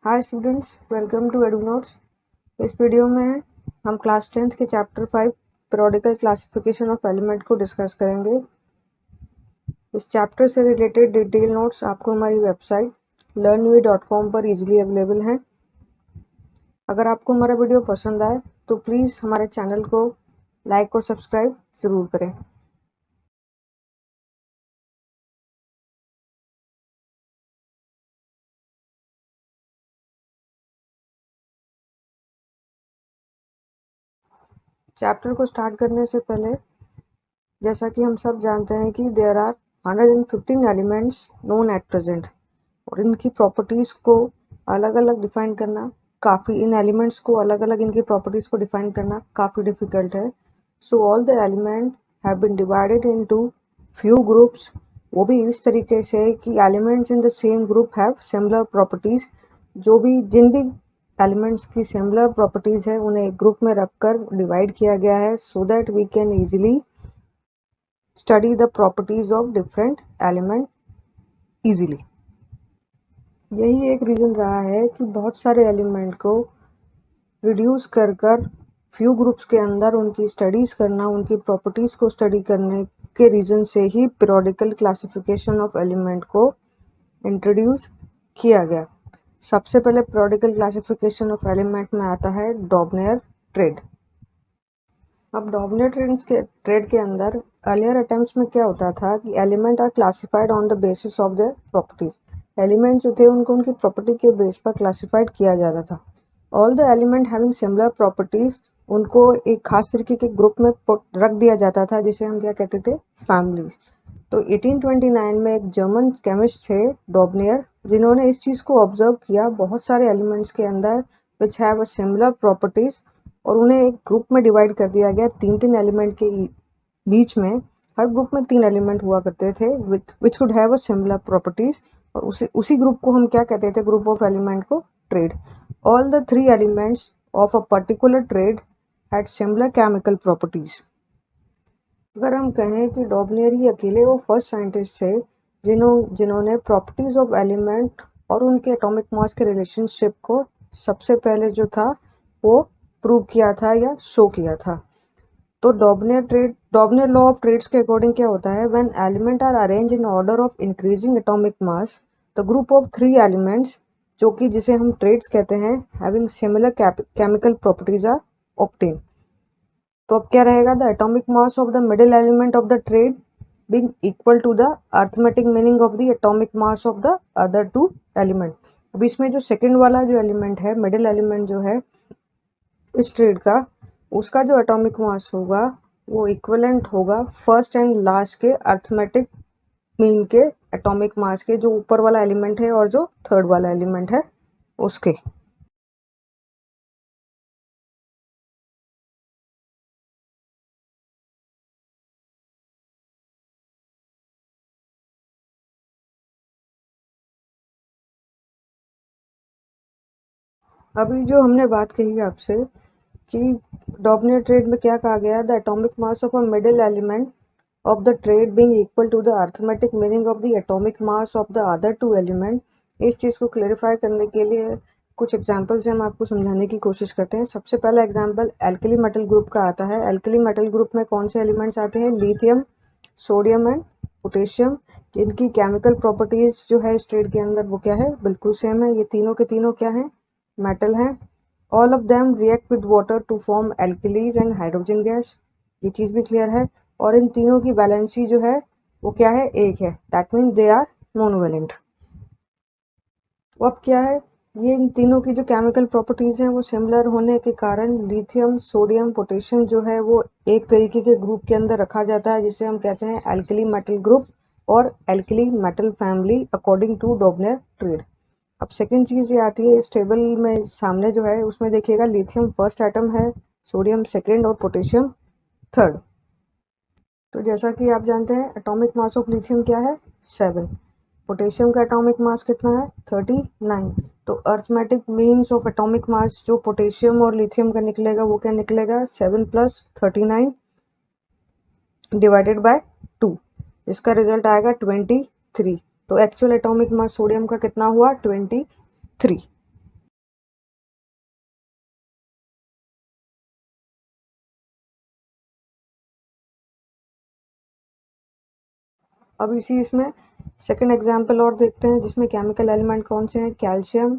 Hi students, welcome to Edunotes. इस video में हम क्लास 10th के chapter 5 periodical classification of element को डिस्कस करेंगे। इस चैप्टर से रिलेटेड डिटेल नोट्स आपको हमारी वेबसाइट learnwe.com पर इजीली अवेलेबल हैं। अगर आपको हमारा वीडियो पसंद आए तो प्लीज़ हमारे चैनल को लाइक और सब्सक्राइब ज़रूर करें। चैप्टर को स्टार्ट करने से पहले जैसा कि हम सब जानते हैं कि there are 115 elements known at present, और इनकी प्रॉपर्टीज़ को अलग अलग डिफाइन करना इन एलिमेंट्स को अलग अलग इनकी प्रॉपर्टीज़ को डिफाइन करना काफ़ी डिफ़िकल्ट है। So all the element have been divided into few groups, वो भी इस तरीके से कि elements in the same group have similar properties. जिन भी एलिमेंट्स की सिमिलर प्रॉपर्टीज़ है उन्हें एक ग्रुप में रखकर डिवाइड किया गया है so that we can easily study the properties of different element easily. यही एक रीज़न रहा है कि बहुत सारे एलिमेंट को रिड्यूस कर फ्यू ग्रुप्स के अंदर उनकी स्टडीज़ करना, उनकी प्रॉपर्टीज़ को स्टडी करने के रीज़न से ही पीरियोडिकल क्लासिफिकेशन ऑफ एलिमेंट को इंट्रोड्यूस किया गया। सबसे पहले पीरियोडिकल क्लासिफिकेशन ऑफ एलिमेंट में आता है डॉबनेयर ट्रेड। अब डॉबनेयर ट्रेड के अंदर अर्लियर अटेम्प्ट्स में क्या होता था कि element are classified on the basis of their properties. Element जो थे उनको उनकी प्रॉपर्टी के बेस पर क्लासिफाइड किया जाता था। All the element having similar properties उनको एक खास तरीके के ग्रुप में रख दिया जाता था, जिसे हम क्या कहते थे, फैमिली। तो 1829 में एक जर्मन केमिस्ट थे डॉबनेयर, जिन्होंने इस चीज़ को ऑब्जर्व किया बहुत सारे एलिमेंट्स के अंदर which have a similar properties, और उन्हें एक ग्रुप में डिवाइड कर दिया गया। तीन तीन एलिमेंट के बीच में हर ग्रुप में 3 एलिमेंट हुआ करते थे which would have a similar properties, और उसी ग्रुप को हम क्या कहते थे, ग्रुप ऑफ एलिमेंट को trade. All the 3 elements of a particular trade had similar chemical properties. अगर हम कहें कि डॉबनेयर ही अकेले वो फर्स्ट साइंटिस्ट थे जिन्होंने प्रॉपर्टीज ऑफ एलिमेंट और उनके एटॉमिक मास के रिलेशनशिप को सबसे पहले जो था वो प्रूव किया था या शो किया था। तो डॉबनेयर लॉ ऑफ ट्रेड्स के अकॉर्डिंग क्या होता है, when element are arrange in order of increasing atomic mass, the group of 3 elements जो कि जिसे हम ट्रेड्स कहते हैं having similar chemical properties are obtain. तो अब क्या रहेगा, the atomic mass of the middle element of the triad being equal to the arithmetic meaning of the atomic mass of the other 2 element. अब इसमें जो second वाला जो element है, मिडिल एलिमेंट जो है इस ट्रेड का, उसका जो एटॉमिक मास होगा वो इक्विवेलेंट होगा फर्स्ट एंड लास्ट के अरिथमेटिक मीन के एटॉमिक मास के, जो ऊपर वाला एलिमेंट है और जो थर्ड वाला एलिमेंट है उसके। अभी जो हमने बात कही आपसे कि डॉबनेयर ट्रेड में क्या कहा गया, the atomic mass of a middle element of the triad being equal to the arithmetic meaning of the atomic mass of the other 2 element. इस चीज़ को क्लेरिफाई करने के लिए कुछ एग्जांपल से हम आपको समझाने की कोशिश करते हैं। सबसे पहला एग्जांपल एल्कली मेटल ग्रुप का आता है। एल्कली मेटल ग्रुप में कौन से एलिमेंट्स आते हैं, लिथियम, सोडियम एंड पोटेशियम। जिनकी केमिकल प्रॉपर्टीज जो है इस ट्रेड के अंदर वो क्या है, बिल्कुल सेम है। ये तीनों के तीनों क्या है, मेटल हैं। All of them react with water to form alkalies and hydrogen gas, ये चीज़ भी क्लियर है। और इन तीनों की वैलेंसी जो है वो क्या है, एक है, that means they are monovalent. तो अब क्या है, ये इन तीनों की जो केमिकल प्रॉपर्टीज हैं वो सिमिलर होने के कारण लिथियम, सोडियम, पोटेशियम जो है वो एक तरीके के ग्रुप के अंदर रखा जाता है, जिसे हम कहते हैं एल्कली मेटल ग्रुप और alkali metal family according to Dobereiner triad. अब सेकंड चीज़ ये आती है इस टेबल में सामने जो है, उसमें देखिएगा लिथियम फर्स्ट एटम है, सोडियम सेकंड और पोटेशियम थर्ड। तो जैसा कि आप जानते हैं एटॉमिक मास ऑफ लिथियम क्या है, 7। पोटेशियम का एटॉमिक मास कितना है, 39। तो arithmetic means of atomic mass जो पोटेशियम और लिथियम का निकलेगा वो क्या निकलेगा, 7 + 39 डिवाइडेड बाय 2, इसका रिजल्ट आएगा 23। तो एक्चुअल एटॉमिक मास सोडियम का कितना हुआ, 23। अब इसी इसमें सेकंड एग्जांपल और देखते हैं जिसमें केमिकल एलिमेंट कौन से हैं, कैल्शियम,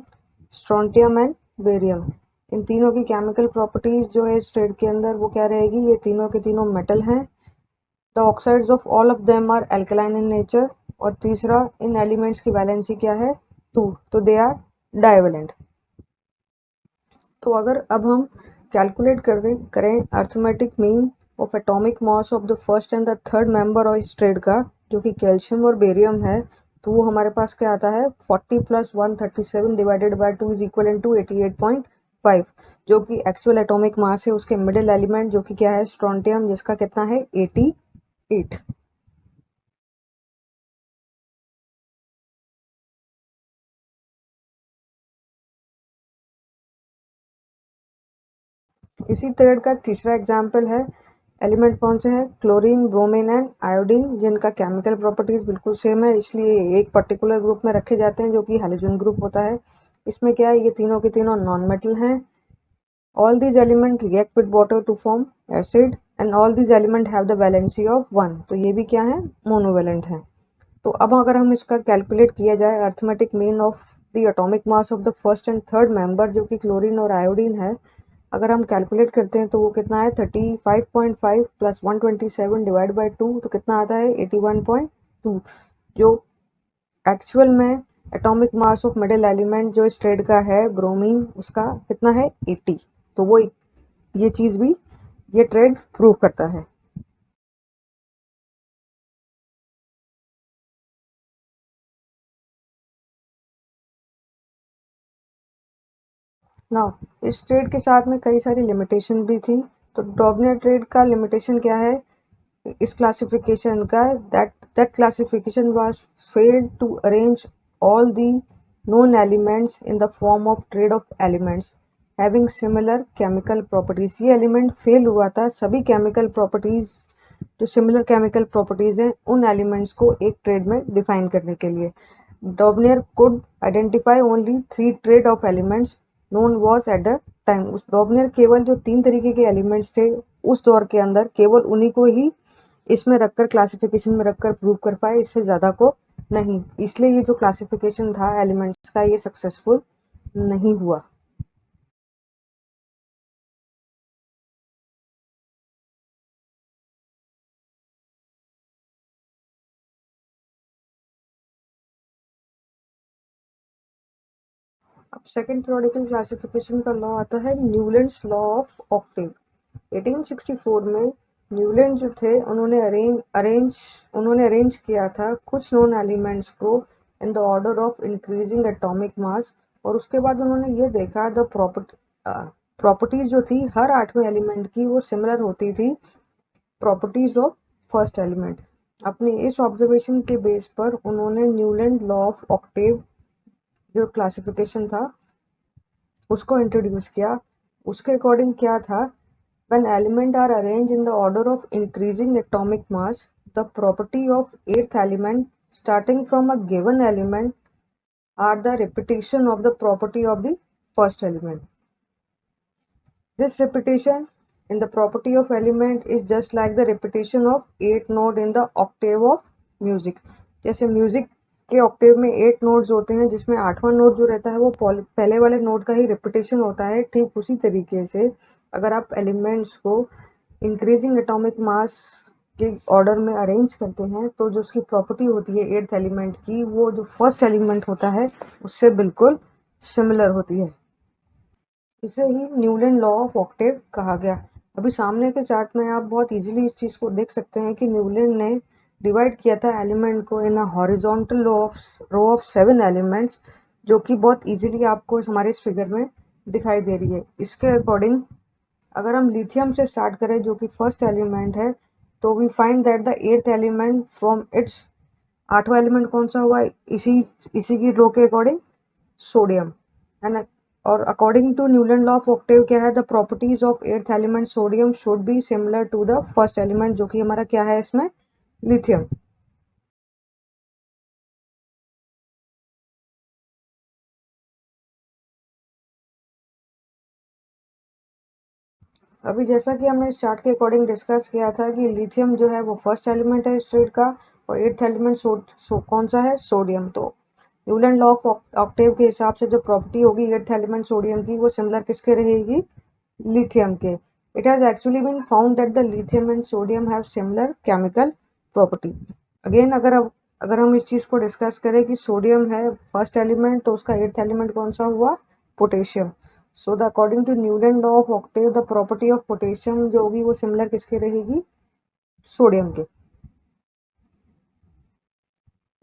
स्ट्रोंटियम एंड बेरियम। इन तीनों की केमिकल प्रॉपर्टीज जो है इस ट्रेड के अंदर वो क्या रहेगी, ये तीनों के तीनों मेटल हैं। The oxides of all of them are alkaline in nature. और तीसरा, इन एलिमेंट्स की वैलेंसी क्या है, 2, तो दे आर डाइवेलेंट। तो अगर अब हम कैलकुलेट करें arithmetic mean of atomic mass of the first and the third member of इस ट्रेड का, जो कि कैल्शियम और बेरियम है, तो वो हमारे पास क्या आता है, 40 + 137 divided by 2 is equal to 88.5, जो कि एक्चुअल एटॉमिक मास है उसके मिडिल एलिमेंट, जो कि क्या है, स्ट्रोंटियम, जिसका कितना है, 88। इसी ट्रेड का तीसरा एग्जाम्पल है, एलिमेंट कौन से हैं, क्लोरीन, ब्रोमीन एंड आयोडीन, जिनका केमिकल प्रॉपर्टीज बिल्कुल सेम है, इसलिए एक पर्टिकुलर ग्रुप में रखे जाते हैं जो कि हैलोजन ग्रुप होता है। इसमें क्या है, ये तीनों के तीनों नॉन मेटल हैं। All these element react with water to form acid and all these element have the valency of 1, तो ये भी क्या है, मोनोवेलेंट है। तो अब अगर हम इसका कैलकुलेट किया जाए arithmetic mean of the atomic mass of the first and third member, जो कि क्लोरीन और आयोडीन है, अगर हम कैलकुलेट करते हैं तो वो कितना है, 35.5 + 127 डिवाइड बाई 2, तो कितना आता है, 81.2, जो एक्चुअल में atomic mass of middle element जो इस ट्रेड का है, ब्रोमीन, उसका कितना है, 80। तो वो ये चीज़ भी ये ट्रेड प्रूव करता है। नाउ इस ट्रेड के साथ में कई सारी लिमिटेशन भी थी। तो डॉर्नियर ट्रेड का लिमिटेशन क्या है, इस क्लासिफिकेशन का, that classification was failed to arrange all the known elements in the form of trade of elements having similar chemical properties। ये एलिमेंट फेल हुआ था सभी केमिकल प्रॉपर्टीज, जो सिमिलर केमिकल प्रॉपर्टीज हैं, उन एलिमेंट्स को एक ट्रेड में डिफाइन करने के लिए। Dornier could identify only 3 trade of elements known was at the time। उस डॉर्नियर केवल जो 3 तरीके के एलिमेंट्स थे उस दौर के अंदर, केवल उन्हीं को ही इसमें रखकर, क्लासिफिकेशन में रखकर प्रूव कर पाए, इससे ज़्यादा को नहीं। इसलिए ये जो क्लासिफिकेशन था एलिमेंट्स का, ये सक्सेसफुल नहीं हुआ। अब सेकंड थ्योरेटिकल क्लासिफिकेशन का लॉ आता है, न्यूलैंड्स लॉ ऑफ ऑक्टेव। 1864 में न्यूलैंड जो थे, उन्होंने अरेंज किया था कुछ नॉन एलिमेंट्स को in the order of increasing atomic मास। और उसके बाद उन्होंने ये देखा, द प्रॉपर्टीज जो थी हर आठवें एलिमेंट की, वो सिमिलर होती थी प्रॉपर्टीज ऑफ फर्स्ट एलिमेंट। अपने इस ऑब्जर्वेशन के बेस पर उन्होंने न्यूलैंड लॉ ऑफ ऑक्टेव जो क्लासिफिकेशन था उसको इंट्रोड्यूस किया। उसके अकॉर्डिंग क्या था, when element are arranged in the order of increasing atomic mass, the property of eighth element starting from a given element are the repetition of the property of the first element। This repetition in the property of element is just like the repetition of 8 note in the octave of music। जैसे music के Octave में 8 notes होते हैं, जिसमें आठवां note जो रहता है वो पहले वाले नोट का ही रिपीटेशन होता है। ठीक उसी तरीके से अगर आप एलिमेंट्स को इंक्रीजिंग एटॉमिक मास के ऑर्डर में अरेंज करते हैं, तो जो उसकी प्रॉपर्टी होती है एट्थ एलिमेंट की, वो जो फर्स्ट एलिमेंट होता है उससे बिल्कुल सिमिलर होती है। इसे ही न्यूलैंड लॉ ऑफ ऑक्टेव कहा गया। अभी सामने के चार्ट में आप बहुत इजीली इस चीज़ को देख सकते हैं कि न्यूलैंड ने डिवाइड किया था एलिमेंट को in a horizontal row of 7 elements, जो कि बहुत इजीली आपको हमारे इस फिगर में दिखाई दे रही है। इसके अकॉर्डिंग अगर हम लिथियम से स्टार्ट करें जो कि फर्स्ट एलिमेंट है, तो we find that the eighth element from its, आठवां एलिमेंट कौन सा हुआ, इसी इसी की रो के अकॉर्डिंग सोडियम है ना। और according to Newland law of octave क्या है, the properties of eighth element sodium should be similar to the first element, जो कि हमारा क्या है इसमें, लिथियम। अभी जैसा कि हमने इस चार्ट के अकॉर्डिंग डिस्कस किया था कि लिथियम जो है वो फर्स्ट एलिमेंट है इस ट्रेड का, और एट्थ एलिमेंट कौन सा है, सोडियम। तो न्यूलैंड लॉ ऑफ ऑक्टेव के हिसाब से जो प्रॉपर्टी होगी एट्थ एलिमेंट सोडियम की, वो सिमिलर किसके रहेगी, लिथियम के। It has actually been found that the lithium and sodium have similar chemical property. Again अगर हम इस चीज को डिस्कस करें कि सोडियम है फर्स्ट एलिमेंट, तो उसका एट्थ एलिमेंट कौन सा हुआ, potassium. So the according to Newland law of octave the property of potassium जो होगी वो सिमिलर किसके रहेगी, सोडियम के।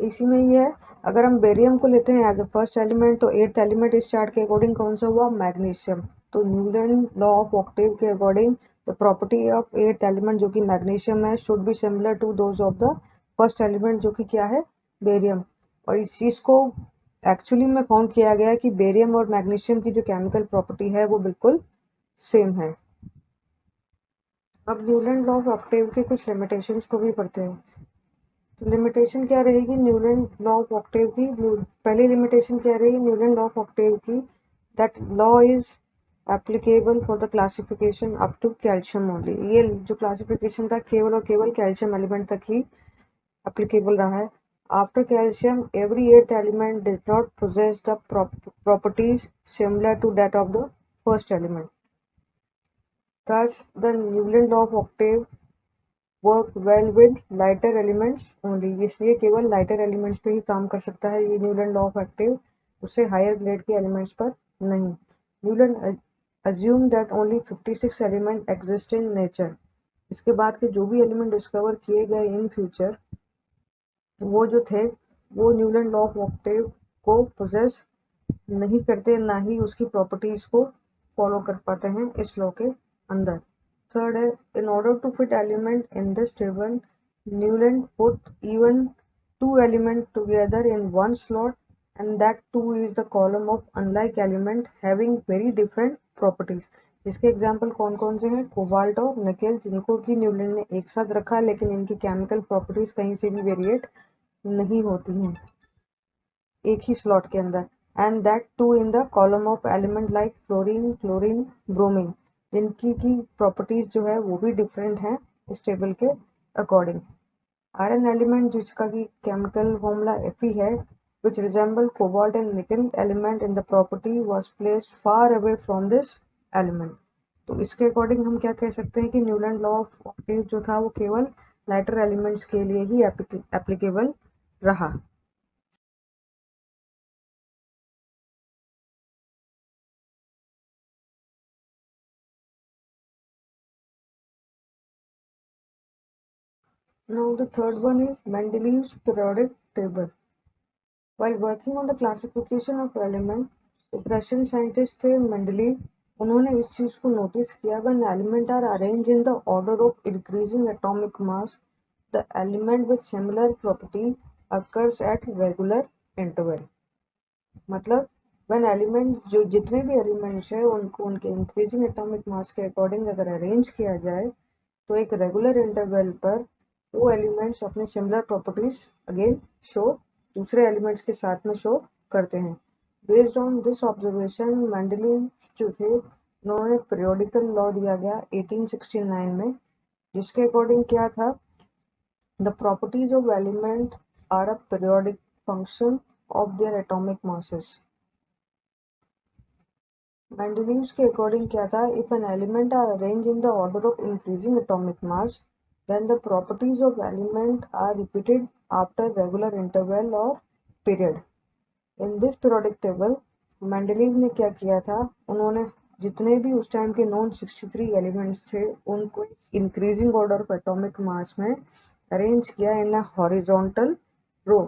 इसी में ये है, अगर हम बेरियम को लेते हैं एज अ फर्स्ट एलिमेंट, तो एट्थ एलिमेंट इस चार्ट के अकॉर्डिंग कौन सा हुआ, मैग्नीशियम। तो न्यूलैंड लॉ ऑफ ऑक्टेव के according the property of eighth element जो कि मैग्नीशियम है should be similar to those of the first element जो कि क्या है, बेरियम। और इस चीज को एक्चुअली में फाउंड किया गया है कि बेरियम और मैग्नीशियम की जो केमिकल प्रॉपर्टी है वो बिल्कुल सेम है। अब न्यूलैंड लॉ ऑफ ऑक्टेव के कुछ लिमिटेशंस को भी पढ़ते हैं। तो लिमिटेशन क्या रहेगी न्यूलैंड लॉ ऑफ ऑक्टेव की, पहली लिमिटेशन क्या रहेगी न्यूलैंड लॉ ऑफ ऑक्टेव की, that law is applicable for the classification up to calcium only. ये जो क्लासिफिकेशन था केवल और केवल कैल्शियम एलिमेंट तक ही एप्लीकेबल रहा है। After calcium every eighth element does not possess the properties similar to that of the first element. Thus, the Newland law of octave work well with lighter elements only। इसलिए केवल lighter elements पे ही काम कर सकता है ये Newland law of octave, उससे higher grade के एलिमेंट्स पर नहीं। Newland assume that only 56 element exist in nature। इसके बाद के जो भी एलिमेंट डिस्कवर किए गए इन फ्यूचर, वो जो थे वो न्यूलैंड लॉ ऑफ ऑक्टेव को पोजेस नहीं करते, ना ही उसकी प्रॉपर्टीज को फॉलो कर पाते हैं इस लॉ के अंदर। थर्ड है, in order to fit element in this table Newland put even two element together in one slot and that too is the column of unlike element having very different properties. इसके example कौन कौन से हैं, cobalt और nickel, जिनको कि Newland ने एक साथ रखा लेकिन इनकी केमिकल प्रॉपर्टीज कहीं से भी वेरिएट नहीं होती हैं एक ही स्लॉट के अंदर। And that too in the column of element like fluorine, chlorine, bromine, जिनकी की प्रॉपर्टीज जो है वो भी डिफरेंट हैं इस टेबल के अकॉर्डिंग। आयरन एलिमेंट जिसका की केमिकल फॉर्मूला Fe है, which resemble cobalt and nickel element in the property was placed far away from this element। तो इसके अकॉर्डिंग हम क्या कह सकते हैं कि न्यूलैंड लॉ ऑफ ऑक्टेव जो था वो केवल लाइटर एलिमेंट्स के लिए ही एप्लीकेबल रहा। Now the third one is Mendeleev's periodic table। While working on the classification of element, एक रशियन साइंटिस्ट थे मेंडलीव, उन्होंने इस चीज को नोटिस किया, when element are arranged in the order of increasing atomic mass, the element with similar property occurs at regular interval। मतलब when element जो जितने भी एलिमेंट्स है उनको उनके इंक्रीजिंग एटॉमिक मास के अकॉर्डिंग अगर अरेंज किया जाए तो एक रेगुलर इंटरवल पर वो एलिमेंट्स अपने सिमिलर प्रॉपर्टीज अगेन शो दूसरे एलिमेंट्स के साथ में शो करते हैं। Based on this observation Mendeleev जो थे उन्होंने पीरियोडिकल लॉ दिया गया 1869 में, जिसके अकॉर्डिंग क्या था, the properties of element are a periodic function of their atomic masses। Mendeleev's के अकॉर्डिंग क्या था, if an element are arranged in the order of increasing atomic mass, then the properties of element are repeated after regular interval or period। In this periodic table, Mendeleev ने क्या किया था, उन्होंने जितने भी उस टाइम के नॉन 63 एलिमेंट्स थे उनको increasing order of atomic mass में अरेंज किया इन अ हॉरिजॉन्टल रो,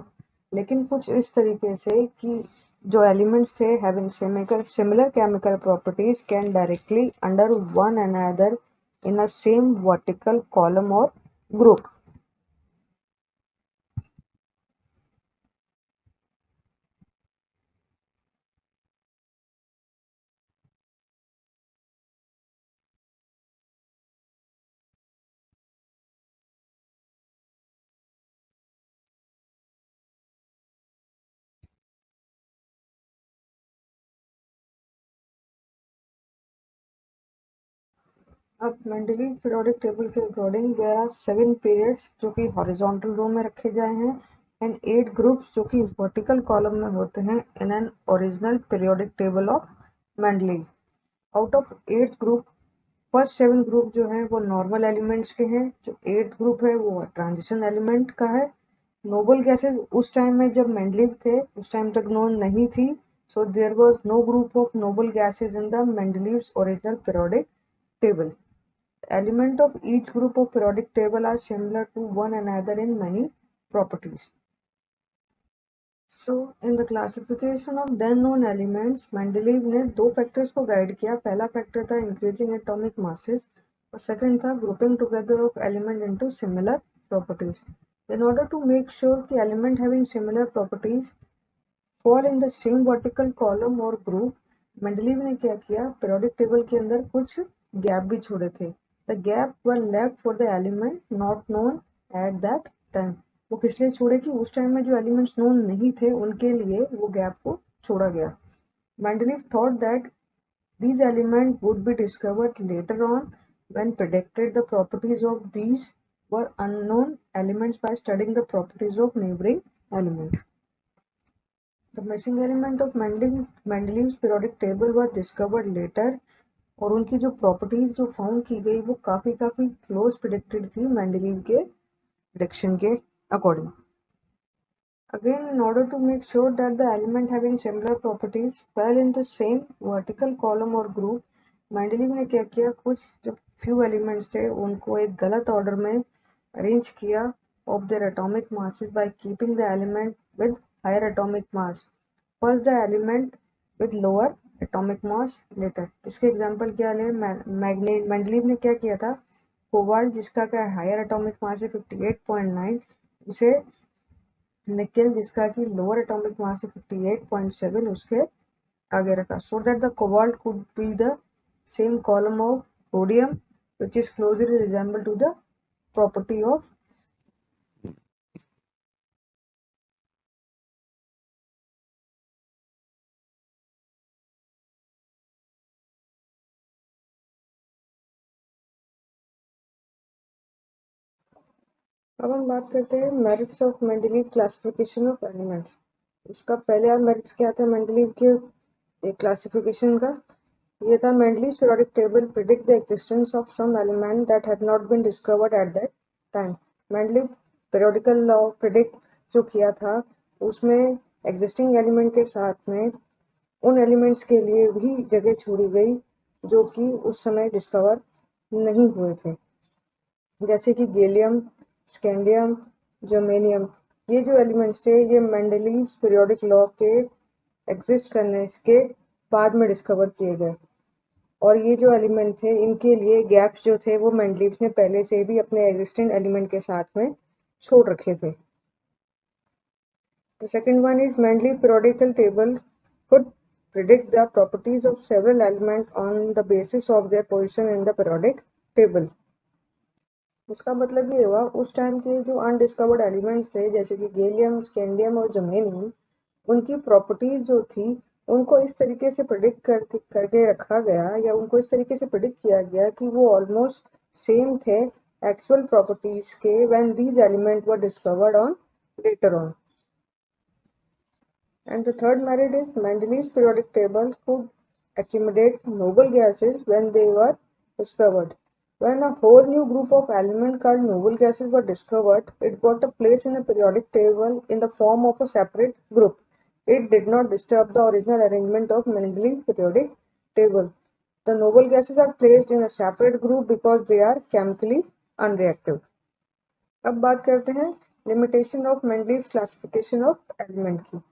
लेकिन कुछ इस तरीके से कि जो एलिमेंट्स थे having similar chemical properties can directly under one another in a same vertical column और ग्रुप। अब मेंडलीव पीरियोडिक टेबल के अकॉर्डिंग देयर आर 7 पीरियड्स जो कि हॉरिजॉन्टल रो में रखे गए हैं एंड 8 ग्रुप्स जो कि वर्टिकल कॉलम में होते हैं in an original periodic table of Mendeleev. Out of 8 group first 7 group जो है वो नॉर्मल एलिमेंट्स के हैं, जो 8th ग्रुप है वो ट्रांजिशन एलिमेंट का है। नोबल गैसेस उस टाइम में जब मेंडलीव थे उस टाइम तक नोन नहीं थी, so there was no group of noble gases in the Mendeleev's original periodic table. Elements of each group of periodic table are similar to one another in many properties. So in the classification of then known elements, Mendeleev ने दो factors को guide किया। पहला factor था increasing atomic masses और second था grouping together of element into similar properties. In order to make sure कि element having similar properties fall in the same vertical column और group, मेंडलीव ने क्या किया, periodic table के अंदर कुछ गैप भी छोड़े थे। The gap were left for the element not known at that time. वो किस लिए छोड़े कि उस टाइम में जो एलिमेंट्स नोन नहीं थे उनके लिए वो गैप को छोड़ा गया। Mendeleev thought that these elements would be discovered later on when predicted the properties of these were unknown elements by studying the properties of neighboring elements. The missing element of Mendeleev's periodic table were discovered later और उनकी जो properties जो found की गई वो काफी close predicted थी Mendeleev के प्रिडिक्शन के according. Again, in order to make sure that the element having similar properties fell in the same vertical column or group, Mendeleev ने क्या किया, कुछ जो few elements थे उनको एक गलत ऑर्डर में अरेंज किया of their atomic masses by keeping the element with higher atomic mass first, the element with lower atomic mass later. इसके एग्जांपल क्या ले, मेंडलीव ने क्या किया था, कोबाल्ट जिसका क्या हायर एटॉमिक मास है 58.9, उसे निकेल जिसका कि लोअर एटॉमिक मास है 58.7 उसके आगे रखा, so that the cobalt could be the same column of rhodium which is closely resemble to the property of अब हम बात करते हैं merits of Mendeleev classification of elements. उसका पहले मेरिट्स क्या था मेंडलीव के क्लासिफिकेशन का, ये था Mendeleev's periodic table predict the existence of some element that had not been discovered at that time. Mendeleev periodical law predict जो किया था उसमें existing element के साथ में उन elements के लिए भी जगह छोड़ी गई जो कि उस समय डिस्कवर नहीं हुए थे, जैसे कि गैलियम, स्कैंडियम, जर्मेनियम। ये जो एलिमेंट्स थे ये मेंडलीव्स पीरियोडिक लॉ के एग्जिस्ट करने के बाद में डिस्कवर किए गए और ये जो एलिमेंट थे इनके लिए गैप्स जो थे वो मेंडलीव ने पहले से भी अपने एग्जिस्टिंग एलिमेंट के साथ में छोड़ रखे थे। The second one is Mendeleev periodical table could predict the properties of several elements on the basis of their position in the periodic table. इसका मतलब ये हुआ उस टाइम के जो अनडिस्कवर्ड एलिमेंट्स थे जैसे कि गैलियम, स्कैंडियम और जर्मेनियम, उनकी प्रॉपर्टीज जो थी उनको इस तरीके से प्रिडिक्ट करके रखा गया या उनको इस तरीके से प्रिडिक्ट किया गया कि वो ऑलमोस्ट सेम थे एक्चुअल प्रॉपर्टीज के when these element were discovered on later on. And the third merit is Mendeleev's periodic table could accumulate noble gases when they were discovered. When a whole new group of elements called noble gases were discovered, it got a place in a periodic table in the form of a separate group. It did not disturb the original arrangement of Mendeleev's periodic table. The noble gases are placed in a separate group because they are chemically unreactive. अब बात करते हैं limitation of Mendeleev's classification of element की।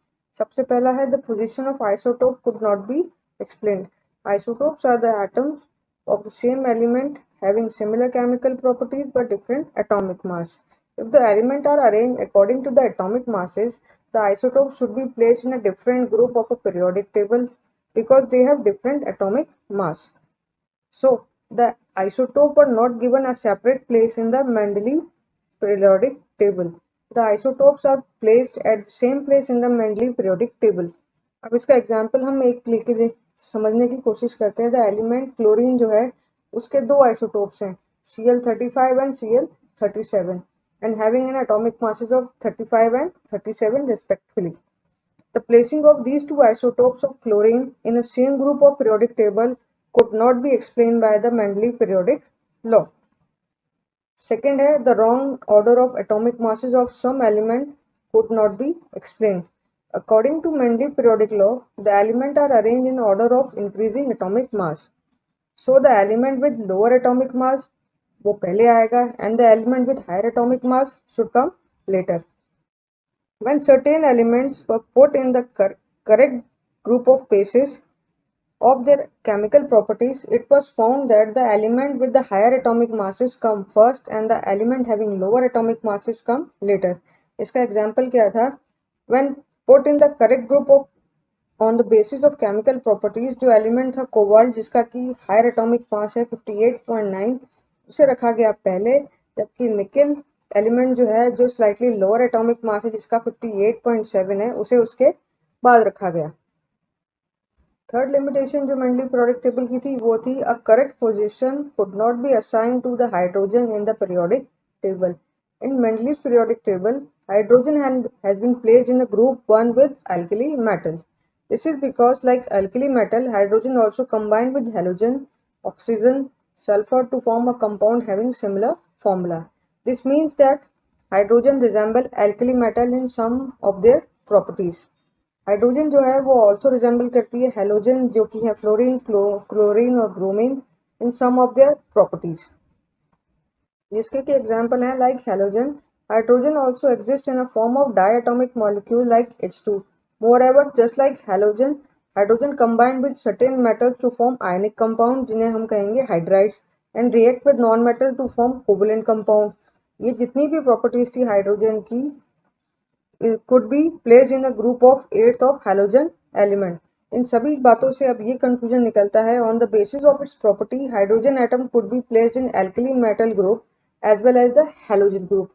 सबसे पहला है the position of isotope could not be explained. Isotopes are the atoms of the same element having similar chemical properties but different atomic mass. If the elements are arranged according to the atomic masses, the isotopes should be placed in a different group of a periodic table because they have different atomic mass. So, the isotopes were not given a separate place in the Mendeleev periodic table. The isotopes are placed at the same place in the Mendeleev periodic table. अब इसका example हम एक लेके समझने की कोशिश करते हैं। द एलिमेंट क्लोरीन जो है उसके दो आइसोटोप्स हैं Cl35 and Cl37 and having an atomic masses of 35 and 37 respectively. The placing of these two isotopes of chlorine in a same group of periodic table could not be explained by the Mendeleev periodic law. Second है the wrong order of atomic masses of some element could not be explained. According to Mendeleev periodic law, the elements are arranged in order of increasing atomic mass. So the element with lower atomic mass वो पहले आएगा and the element with higher atomic mass should come later. When certain elements were put in the correct group of bases of their chemical properties, it was found that the element with the higher atomic masses come first and the element having lower atomic masses come later. इसका example क्या था? When put in the correct group of on the basis of chemical properties, जो element था cobalt जिसका कि higher atomic mass है 58.9 उसे रखा गया पहले, जबकि निकल एलिमेंट जो है जो स्लाइटली लोअर एटॉमिक मास है जिसका 58.7 है उसे उसके बाद रखा गया. थर्ड लिमिटेशन जो मेंडलीव periodic टेबल की थी वो थी a correct position could not be assigned to the hydrogen in the periodic table. In Mendeleev's periodic table, hydrogen has been placed in the group 1 with alkali metal. This is because, like alkali metal, hydrogen also combined with halogen, oxygen, sulfur to form a compound having similar formula. This means that hydrogen resemble alkali metal in some of their properties. Hydrogen जो है वो also resemble करती है halogen जो कि है fluorine, chlorine और bromine in some of their properties, जिसके के एग्जांपल हैं like halogen. Hydrogen also exist in a form of diatomic molecule like H2. मोreover, just like halogen, hydrogen combined with certain metals to form ionic compound जिन्हें हम कहेंगे hydrides and react with non metal to form covalent compound. ये जितनी भी properties थी hydrogen की could be placed in a group of eighth of halogen element. इन सभी बातों से अब ये कंक्लूजन निकलता है on the basis of its property hydrogen atom could be placed in alkali metal group as well as the halogen group,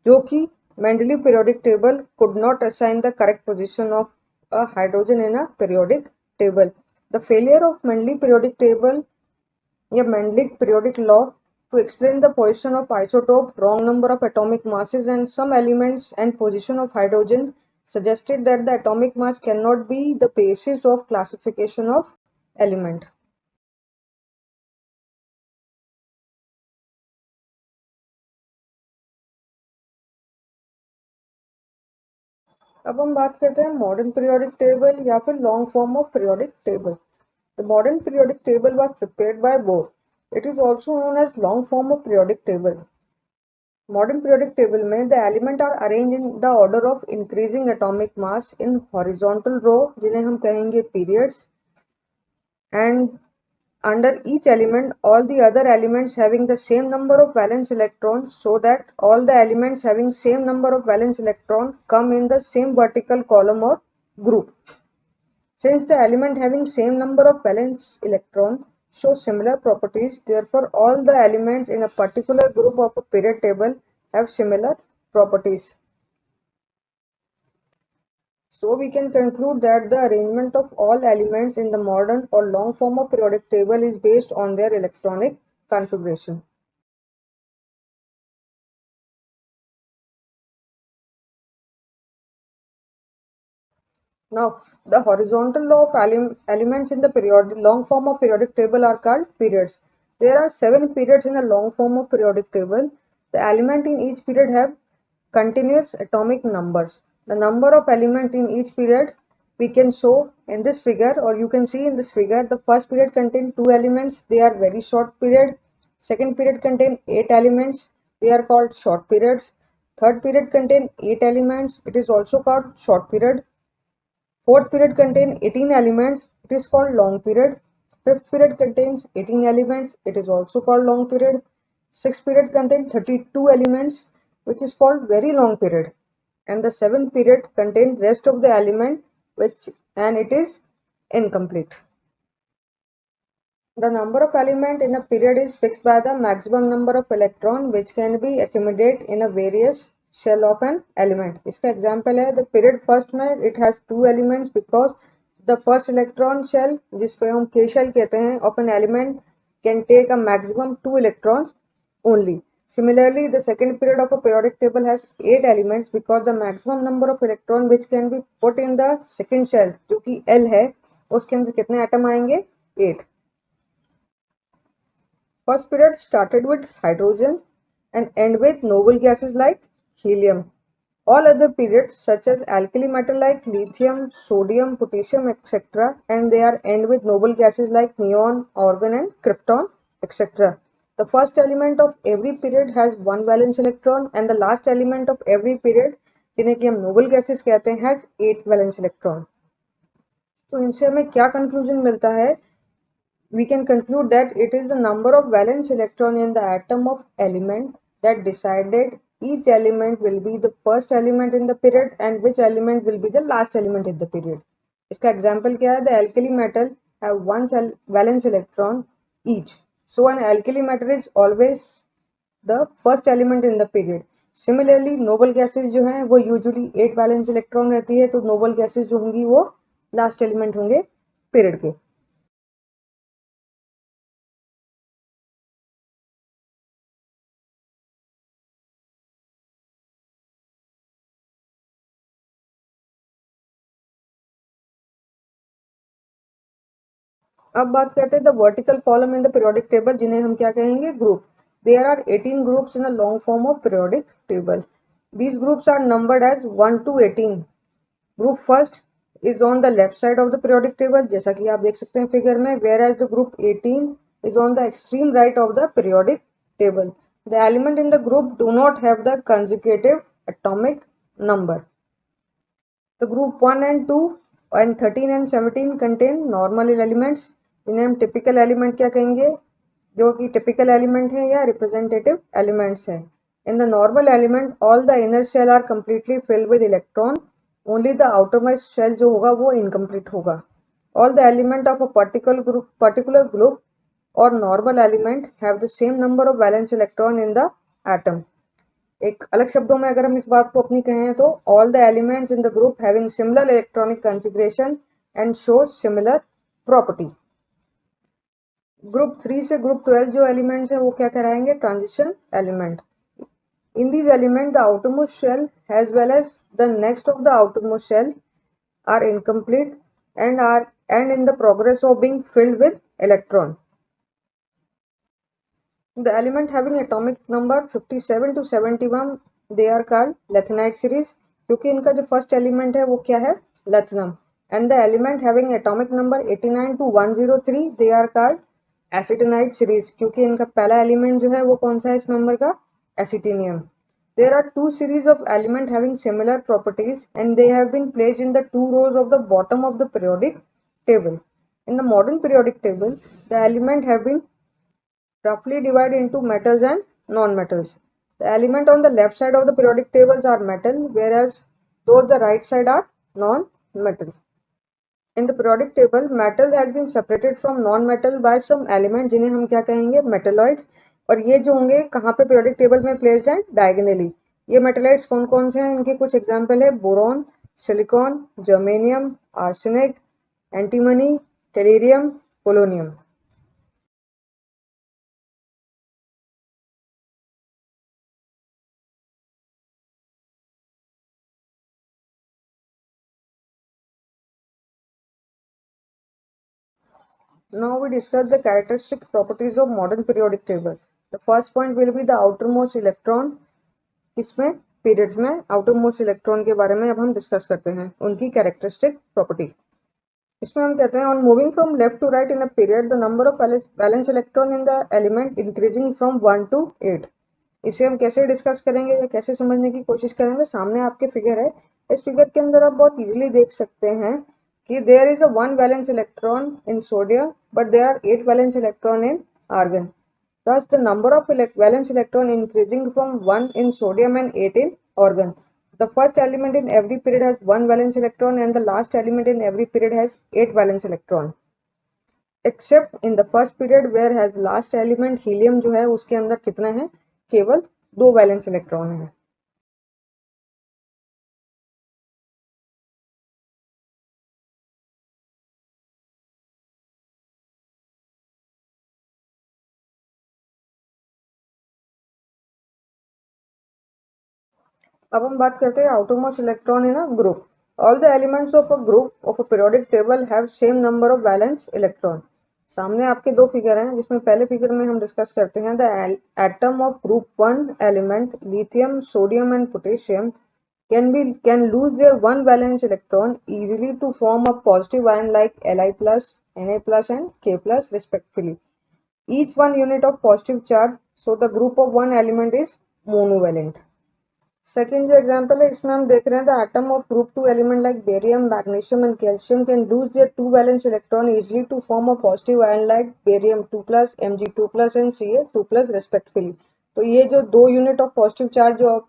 जो कि Mendeleev periodic table could not assign the correct position of a hydrogen in a periodic table. The failure of Mendeleev periodic table या Mendeleev periodic law to explain the position of isotope, wrong number of atomic masses and some elements and position of hydrogen suggested that the atomic mass cannot be the basis of classification of element. अब हम बात करते हैं modern periodic table या फिर long form of periodic table. The modern periodic table was prepared by Bohr. It is also known as long form of periodic table. Modern periodic table में the element are arranged in the order of increasing atomic mass in horizontal row जिन्हें हम कहेंगे periods, and under each element all the other elements having the same number of valence electrons, so that all the elements having same number of valence electron come in the same vertical column or group. Since the element having same number of valence electron show similar properties, therefore all the elements in a particular group of a period table have similar properties. So we can conclude that the arrangement of all elements in the modern or long form of periodic table is based on their electronic configuration. Now, the horizontal law of elements in the long form of periodic table are called periods. There are 7 periods in a long form of periodic table. The element in each period have continuous atomic numbers. The number of elements in each period we can show in this figure, or you can see in this figure. The first period contains 2 elements. They are very short period. Second period contains 8 elements. They are called short periods. Third period contains 8 elements. It is also called short period. Fourth period contains 18 elements. It is called long period. Fifth period contains 18 elements. It is also called long period. Sixth period contains 32 elements, which is called very long period. And the seventh period contains rest of the element, and it is incomplete. The number of elements in a period is fixed by the maximum number of electrons which can be accumulated in a various shell of an element. इसका example है the period first में it has 2 elements because the first electron shell जिसको हम K shell कहते हैं of an element can take a maximum 2 electrons only. Similarly, the second period of a periodic table has 8 elements because the maximum number of electron which can be put in the second shell जो कि L है उसके अंदर कितने atom आएंगे 8. First period started with hydrogen and end with noble gases like helium. All other periods such as alkali metal like lithium, sodium, potassium, etc. and they are end with noble gases like neon, argon and krypton, etc. The first element of every period has one valence electron and the last element of every period जिन्हें कि हम noble gases कहते हैं has 8 valence electron. तो इनसे हमें क्या conclusion मिलता है? We can conclude that it is the number of valence electron in the atom of element that decided each element will be the first element in the period and which element will be the last element in the period. इसका example क्या है? The alkali metal have one valence electron each. So an alkali metal is always the first element in the period. Similarly, noble gases जो हैं वो usually 8 valence electron रहती है, तो noble gases जो होंगी वो last element होंगे period के. अब बात करते हैं the vertical column in the periodic table जिन्हें हम क्या कहेंगे group. There are 18 groups in the long form of periodic table. These groups are numbered as 1 to 18. Group first is on the left side of the periodic table जैसा कि आप देख सकते हैं फिगर में, whereas the group 18 is on the extreme right of the periodic table. The element in the group do not have the consecutive atomic number. The group 1 and 2 and 13 and 17 contain normal elements. इन्हें हम typical element क्या कहेंगे, जो कि typical element है या representative elements हैं. In the normal element all the inner shell are completely filled with electron, only the outermost shell जो होगा वो इनकम्प्लीट होगा. All the element of a particular group और normal element have the same number of valence electron in the atom. एक अलग शब्दों में अगर हम इस बात को अपनी कहें तो all the elements in the group having similar electronic configuration and show similar property. Group 3 से ग्रुप 12 जो एलिमेंट्स हैं वो क्या कराएंगे, transition element. In these element the outermost shell as well as the next of the outermost shell are incomplete and in the progress of being filled with electron. The element having atomic number 57 to 71 they are called lanthanide series क्योंकि इनका जो first element है वो क्या है, lanthanum. And the element having atomic number 89 to 103 they are called actinide series क्योंकि इनका पहला एलिमेंट जो है वो कौन सा है इस मेंबर का, एसिटिनियम. There are two series of elements having similar properties and they have been placed in the two rows of the bottom of the periodic table. In the modern periodic table, the elements have been roughly divided into metals and non-metals. The element on the left side of the periodic tables are metal, whereas those the right side are non-metal. In the periodic table, metal has been separated from non-metal by some element जिन्हें हम क्या कहेंगे, metalloids. और ये जो होंगे कहाँ पे periodic table में placed हैं, diagonally. ये metalloids कौन कौन से हैं, इनके कुछ एग्जाम्पल है boron, silicon, germanium, arsenic, antimony, tellurium, polonium. Now we discuss the characteristic properties of modern periodic table. The first point will be the outermost electron. इसमें periods में outermost electron के बारे में अब हम discuss करते हैं, उनकी characteristic property. इसमें हम कहते हैं on moving from left to right in a period the number of valence electron in the element increasing from 1 to 8. इसे हम कैसे डिस्कस करेंगे या कैसे समझने की कोशिश करेंगे, सामने आपके फिगर है. इस फिगर के अंदर आप बहुत इजीली देख सकते हैं कि there is a 1 valence electron in sodium but there are 8 valence electron in argon. Thus, the number of valence electron increasing from 1 in sodium and 8 in argon. The first element in every period has 1 valence electron and the last element in every period has 8 valence electron. Except in the first period where has last element helium जो है उसके अंदर कितना है, केवल 2 valence electron है. अब हम बात करते हैं outermost electron in a group. All the elements of a group of a periodic table have same number of valence electron. सामने आपके दो फिगर हैं जिसमें पहले फिगर में हम डिस्कस करते हैं the atom of group 1 element lithium sodium and potassium can lose their one valence electron easily to form a positive ion like Li plus, Na plus and K plus respectively. Each one unit of positive charge, so the group of one element is monovalent. Second जो example है इसमें हम देख रहे हैं the atom of group 2 element like barium magnesium and calcium can lose their two valence electron easily to form a positive ion like barium 2 plus Mg 2 plus and Ca 2 plus respectively. तो ये जो दो unit of positive charge जो आप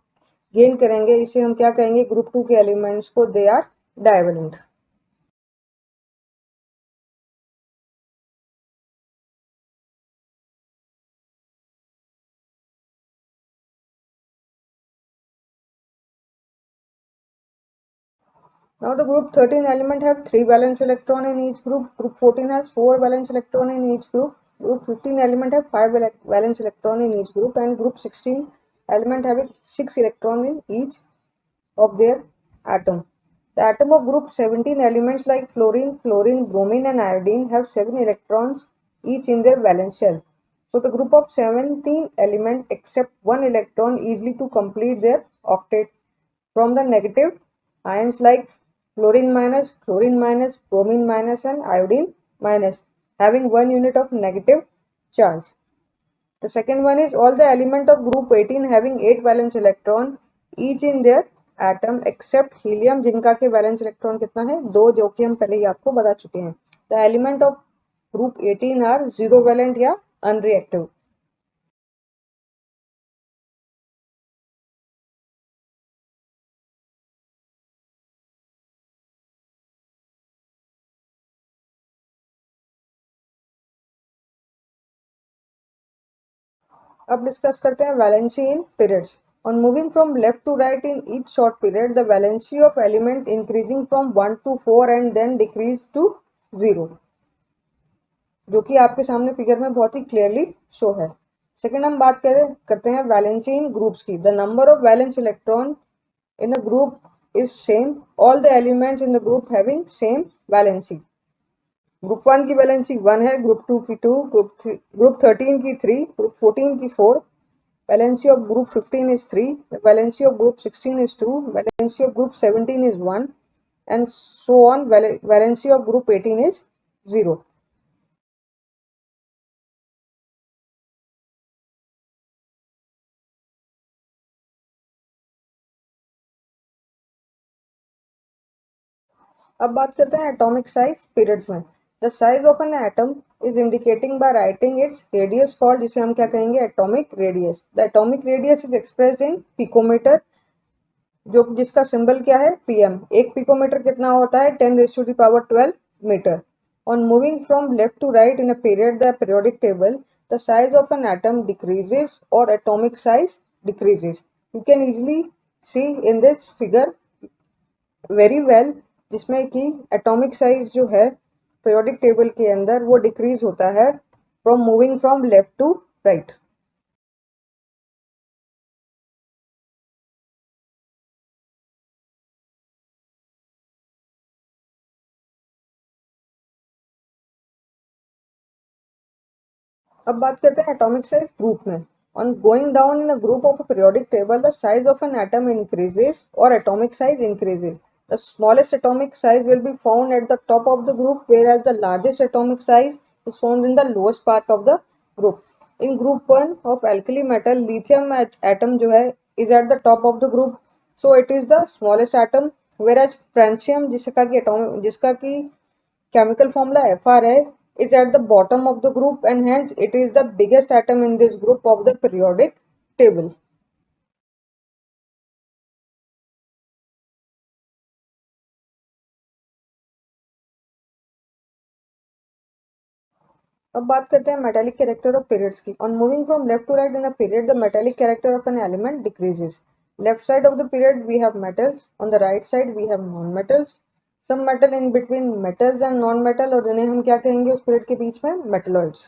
gain करेंगे इसे हम क्या कहेंगे ग्रुप 2 के एलिमेंट्स को they are divalent. Now the group 13 element have 3 valence electron in each group. Group 14 has 4 valence electron in each group. Group 15 element have 5 valence electron in each group and group 16 element having 6 electron in each of their atom. The atom of group 17 elements like fluorine, fluorine, bromine and iodine have 7 electrons each in their valence shell. So the group of 17 element accept 1 electron easily to complete their octet from the negative ions like fluorine minus, bromine minus and iodine minus having 1 unit of negative charge. The second one is all the element of group 18 having 8 valence electron each in their atom except helium जिनका के valence electron कितना है 2 जो कि हम पहले ही आपको बता चुके हैं. The element of group 18 are 0 valent या unreactive. अब डिस्कस करते हैं valency in periods. On moving from left to right in each short period, the valency of elements increasing from 1 to 4 and then decrease to 0, जो कि आपके सामने figure में बहुत ही क्लियरली शो है. सेकेंड हम बात करते हैं वैलेंसी इन ग्रुप्स की. The number of valence electron in a group is same, all the elements in the group having same valency. Group 1 की वैलेंसी 1 है, ग्रुप 2 की 2, ग्रुप 13 की 3, ग्रुप 14 की 4. Valency of group 15 is 3, the valency of group 16 is 2, valency of group 17 is 1 and so on. Valency of group 18 is 0. अब बात करते हैं atomic size periods में. The size of an atom is indicating by writing its radius called, जिसे हम क्या कहेंगे atomic radius. The atomic radius is expressed in picometer, जो जिसका सिंबल क्या है pm. एक पिकोमीटर कितना होता है 10⁻12 metre. On moving from left to right in a periodic table, the size of an atom decreases or atomic size decreases. You can easily see in this figure very well, जिसमें कि atomic size जो है periodic table के अंदर वो decrease होता है from moving from left to right. अब बात करते हैं एटॉमिक साइज ग्रुप में. On going down in a group of a periodic table, the size of an atom increases or atomic size increases. The smallest atomic size will be found at the top of the group, whereas the largest atomic size is found in the lowest part of the group. In group 1 of alkali metal, lithium atom जो है is at the top of the group, so it is the smallest atom, whereas francium जिसका की chemical formula Fr है is at the bottom of the group and hence it is the biggest atom in this group of the periodic table. अब बात करते हैं metallic character of periods की. On moving from left to right in a period, the metallic character of an element decreases. Left side of the period we have metals, on the right side we have non-metals, some metal in between metals and non-metal, और जिन्हें हम क्या कहेंगे उस period के बीच में metalloids.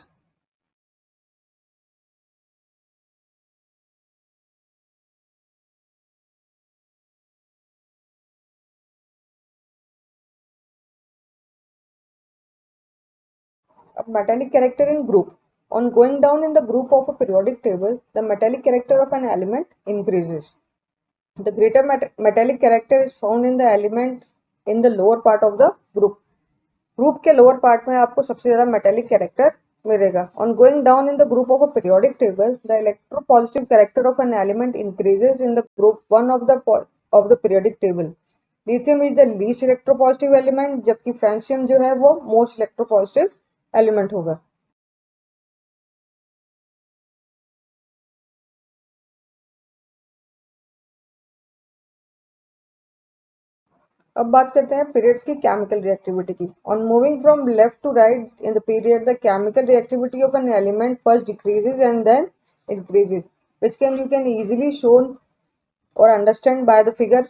अब metallic character in group. On going down in the group of a periodic table, the metallic character of an element increases. The greater metallic character is found in the element in the lower part of the group. Group के lower part में आपको सबसे ज्यादा metallic character मिलेगा. On going down in the group of a periodic table, the electropositive character of an element increases in the group one of the periodic table. Lithium is the least electropositive element, जबकि francium जो है वो most electropositive element होगा. अब बात करते हैं periods की केमिकल रिएक्टिविटी की. On moving from left to right in the period, the chemical reactivity of an element first decreases and then increases, which you can easily shown or understand by the figure.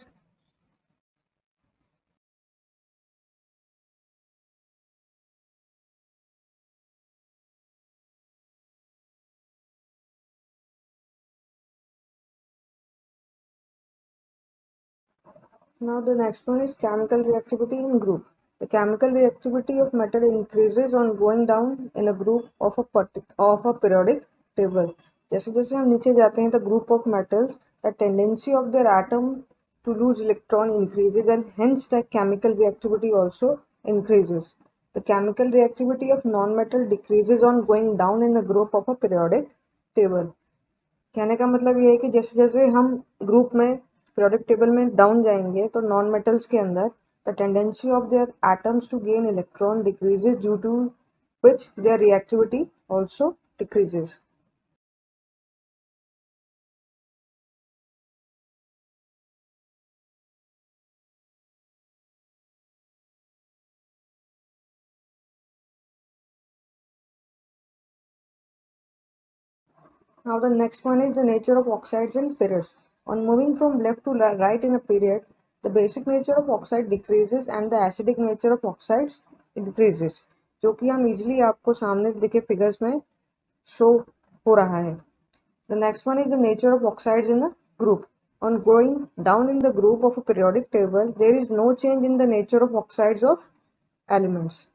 Now the next one is chemical reactivity in group. The chemical reactivity of metal increases on going down in a group of a periodic table. जैसे जैसे हम नीचे जाते हैं, the group of metals, the tendency of their atom to lose electron increases and hence the chemical reactivity also increases. The chemical reactivity of non-metal decreases on going down in a group of a periodic table. कहने का मतलब ये है कि जैसे जैसे हम group में पीरियोडिक टेबल में डाउन जाएंगे तो नॉन मेटल्स के अंदर the tendency of their atoms to gain electron decreases due to which their reactivity also decreases. Now the next one is the nature of oxides in periods. On moving from left to right in a period, the basic nature of oxide decreases and the acidic nature of oxides increases, जो कि हम easily आपको सामने दिखे figures में show हो रहा है. The next one is the nature of oxides in a group. On going down in the group of a periodic table, there is no change in the nature of oxides of elements.